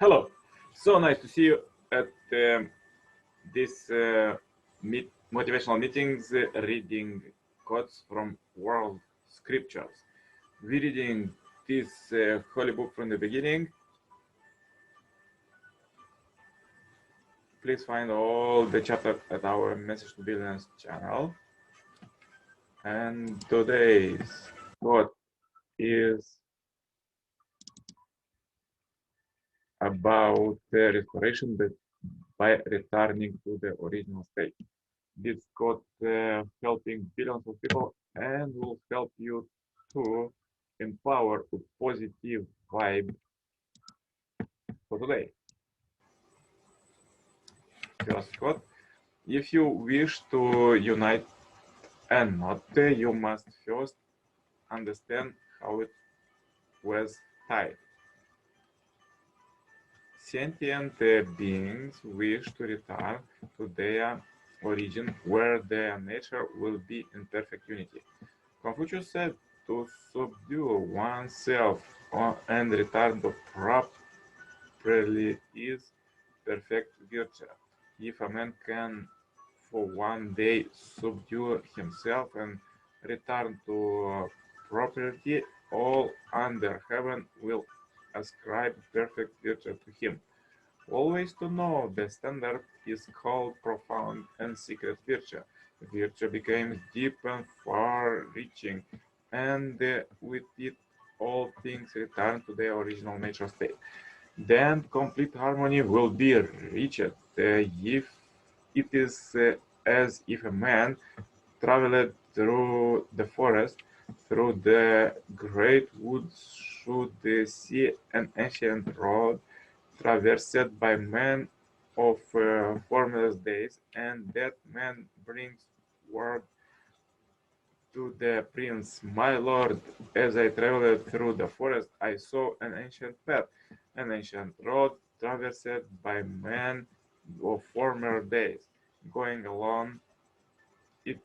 Hello, so nice to see you at this motivational meetings, reading quotes from world scriptures. We're reading this holy book from the beginning. Please find all the chapters at our Message to Billions channel. And today's quote is about the restoration by returning to the original state. This got helping billions of people and will help you to empower a positive vibe for today. First quote, if you wish to unite a knot, you must first understand how it was tied. Sentient beings wish to return to their origin where their nature will be in perfect unity. Confucius said to subdue oneself and return to properly is perfect virtue. If a man can for one day subdue himself and return to property, all under heaven will ascribe perfect virtue to him. Always to know the standard is called profound and secret virtue. Virtue became deep and far-reaching, and with it all things return to their original natural state. Then complete harmony will be reached. If it is as if a man traveled through the forest, through the great woods, should see an ancient road traversed by men of former days, and that man brings word to the prince, my lord, as I traveled through the forest, I saw an ancient path, an ancient road traversed by men of former days. Going along it,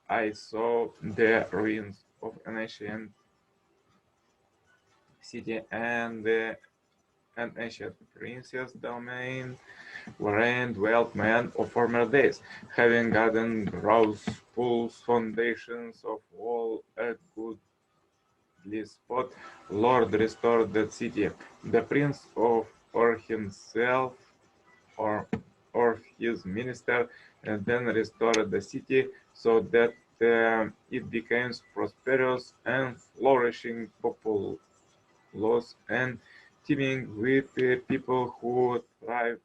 I saw the ruins of an ancient city and an ancient prince's domain wherein dwelt men of former days, having garden groves, pools, foundations of all a goodly spot. Lord restored that city. The prince of or himself or his minister and then restored the city so that it became prosperous and flourishing populous and teeming with people who thrive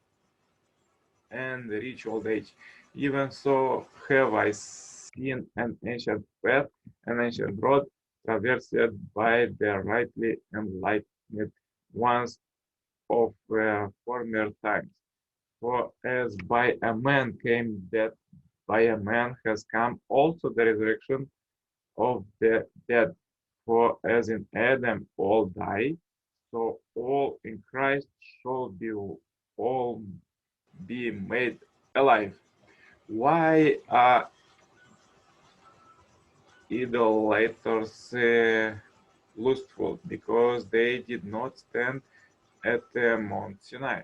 and reach old age. Even so have I seen an ancient path, an ancient road, traversed by the rightly enlightened ones of former times. For as by a man came death, by a man has come also the resurrection of the dead. For as in Adam all die, so all in Christ shall be all be made alive. Why are idolaters lustful? Because they did not stand at Mount Sinai.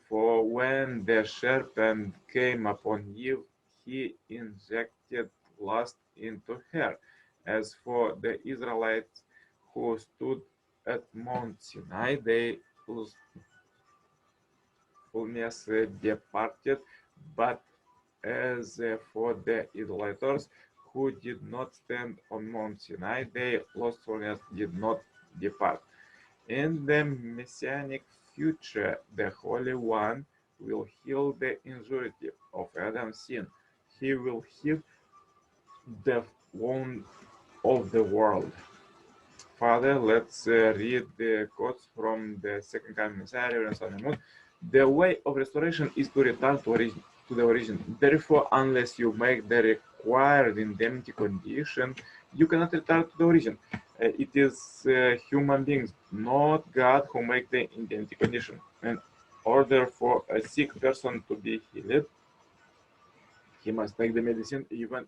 For when the serpent came upon Eve, he injected lust into her. As for the Israelites who stood at Mount Sinai, they lustfulness departed, but as for the idolaters who did not stand on Mount Sinai, their lustfulness did not depart. In the messianic future, the Holy One will heal the injury of Adam's sin. He will heal the wound of the world. Father, let's read the quotes from the second coming Messiah and Son of Moon. The way of restoration is to return to the origin. Therefore, unless you make the required indemnity condition, you cannot return to the origin. It is human beings, not God, who make the indemnity condition. In order for a sick person to be healed, he must take the medicine even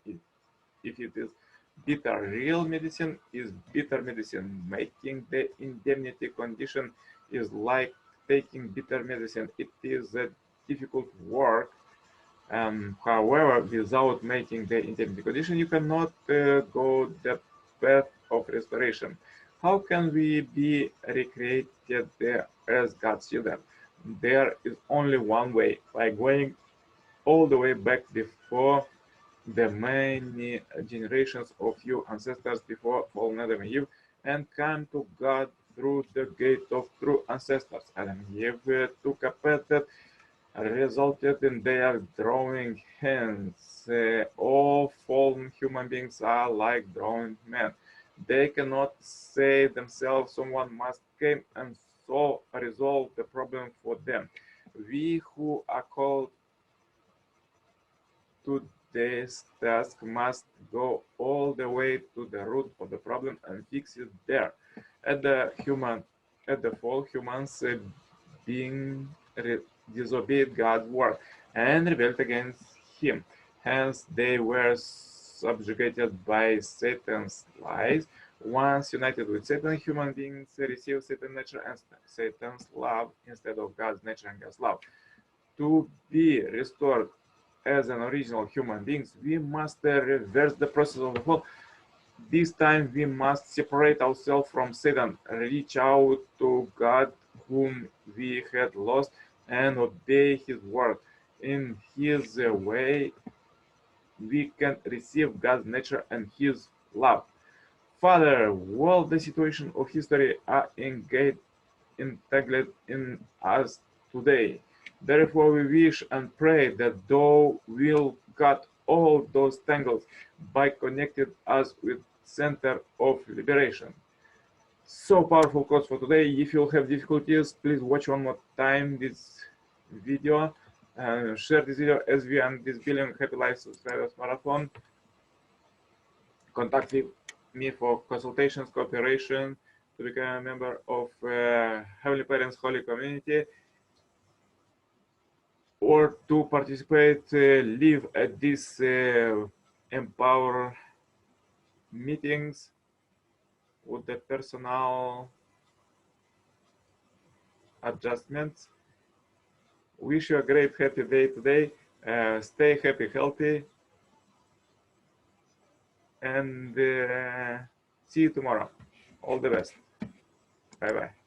if it is bitter. Real medicine is bitter medicine. Making the indemnity condition is like taking bitter medicine. It is a difficult work. However, without making the intended condition, you cannot go the path of restoration. How can we be recreated as God's children? There is only one way, by going all the way back before the many generations of your ancestors before fallen Adam and Eve, and come to God through the gate of true ancestors. Adam and Eve took a path that resulted in their drawing hands. All fallen human beings are like drawing men. They cannot save themselves. Someone must come and so resolve the problem for them. We who are called to this task must go all the way to the root of the problem and fix it there. At the fall, humans being disobeyed God's word and rebelled against Him. Hence, they were subjugated by Satan's lies. Once united with Satan, human beings receive Satan's nature and Satan's love instead of God's nature and God's love. To be restored as an original human beings, we must reverse the process of the fall. This time we must separate ourselves from Satan, reach out to God whom we had lost, and obey His word. In His way, we can receive God's nature and His love. Father, all the situations of history are engaged entangled in us today. Therefore, we wish and pray that Thou will cut all those tangles by connecting us with center of liberation. So powerful quotes for today. If you have difficulties, please watch one more time this video and share this video as we end this billion happy life subscribers marathon. Contact me for consultations, cooperation, to become a member of Heavenly Parents Holy Community, or to participate live at these empower meetings with the personal adjustments. Wish you a great happy day today. Stay happy, healthy, and see you tomorrow. All the best. Bye bye.